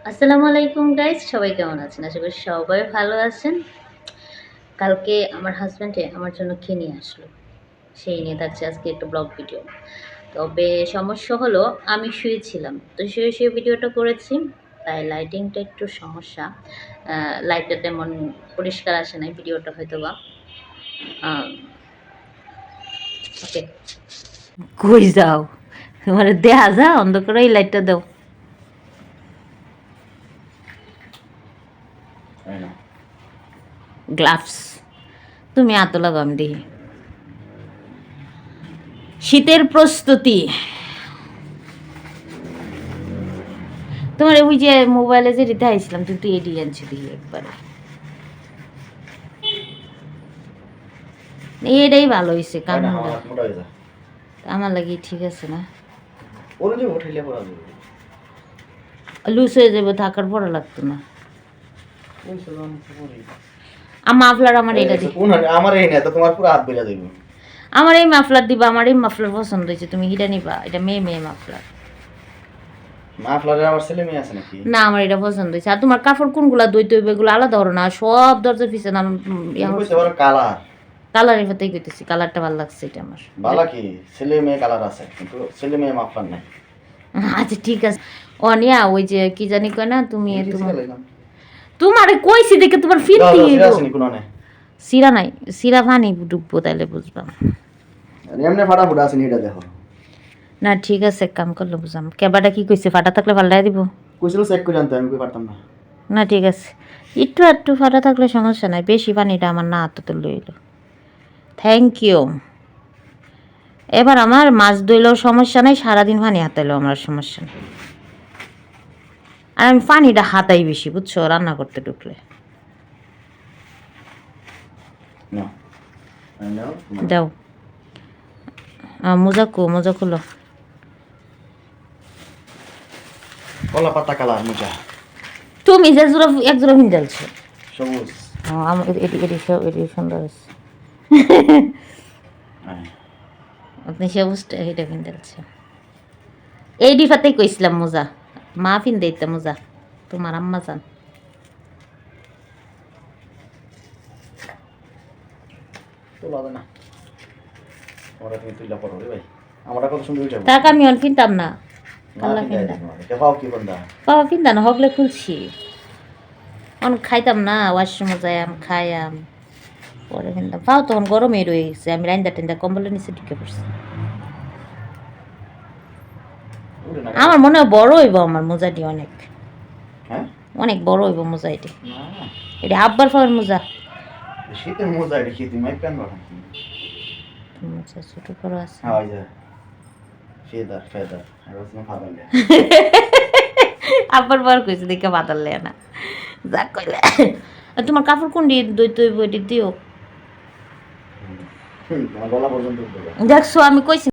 আসসালামু আলাইকুম গাইস, সবাই কেমন আছেন? আশা করি সবাই ভালো আছেন। কালকে আমার হাজব্যান্ডে আমার জন্য খেয়ে নিয়ে আসলো, সেই নিয়ে থাকছে আজকে একটা ব্লগ ভিডিও। তবে সমস্যা হলো আমি শুয়েছিলাম, তো শুয়ে শুয়ে ভিডিওটা করেছি, তাই লাইটিংটা একটু সমস্যা। লাইটটা তেমন পরিষ্কার আসে নাই ভিডিওটা হয়তো বা। ওকে, কই যাও? তোমার দেয়া যা অন্ধকারে এই লাইটটা দাও। গ্লাভস তুমি এত লাগাম দিই। শীতের প্রস্তুতি তোমার ওই যে মোবাইলে যে রিতে আইছিলাম, তুই তুই এডি আনছি দিই একবারে। এটাই ভালো হয়েছে, কানুনটা আমার লাগি ঠিক আছে না? লুজ হয়ে যাবে, থাকার পরে লাগতো না। মাফলার আমার এটা দিই, আমার এই না তো তোমার পুরো হাত বেলা দেব। আমার এই মাফলার দিবা, আমার এই মাফলার পছন্দ হয়েছে, তুমি এটা নিবা, এটা মেয়ে মেয়ে মাফলার। মাফলারে আমার ছেলে মেয়ে আছে নাকি? না, আমার এটা পছন্দ হয়েছে। আর তোমার কাপড় কোনগুলা দইতে হইবে, এগুলো আলাদা ধরো না, সব দরজা পিছে নাম কালার কালারের সাথেই কইতেছি, কালারটা ভালো লাগছে এটা আমার। ভালো কি ছেলে মেয়ে কালার আছে, কিন্তু ছেলে মেয়ে মাফলার নাই। আচ্ছা ঠিক আছে। অনিয়া ওই যে কি জানি কয় না, তুমি তোমারে কইছি দেখে তোমার ফিরতি সিরা নাই, সিরা পানি ডুববো তাইলে বুঝবাম। এমনি ফাটা ফুটা আছে এটা দেখো না ঠিক আছে, কাম করলে বুঝাম। কেবাটা কি কইছে, ফাটা থাকলে পাল্টাই দিব? কইছিল চেক করে আনতে, আমি কই পারতাম না। না ঠিক আছে, একটু একটু ফাটা থাকলে সমস্যা নাই, বেশি পানিটা আমার না হাতে লইল। Thank you. এবার আমার মাছ ধইলেও সমস্যা নাই, সারাদিন পানি হাতাইলেও আমার সমস্যা নেই। আর আমি পানিটা হাতাই বেশি, বুঝছো, রান্না করতে ঢুকলে। দাও মোজা খুলো। কলা পাতা কালার মোজা তুমি যে জোড়া এক জোড়া ভিন্ডালছো সবুজ। আমার এটি সুন্দর আছে। আপনি সবুজটা এটা ভিন্ডালছো, এই ডিফাতেই কইছিলাম মোজা, মা ফিন্দে ইত্যা মোজা, তোমার আম্মা জান। তাকে আমি অন কিনতাম না, বাবা কিনতা না, হগলে খুলছি অন খাইতাম না, ওয়াশরুমে যাই আম খাইয়াম পরে কিনতাম। পাও তখন গরমে রয়ে গেছে, আমি রাইন্দা টেন্দা কম্বলের নিচে ঢুকে পড়ছি। আমার মনে হয় বড় হইব আমার মোজাটি, অনেক অনেক বড় হইব মোজা এটি। এটা আব্বার ফাওয়ার মোজা, শীতের মোজা এটা কি তুমি প্যান বানাও? মোজা ছোট বড় আছে। হ্যাঁ ওই যে ফেদার ফেদার আর ওসম ফাদার লে আব্বার বার কইছে দেখে বাদাল লে না, যা কইলে। তোমার কাপড় কোন দিয়ে দইতে হইব, এটি দিও। গলা পর্যন্ত দেখছো আমি কইছি।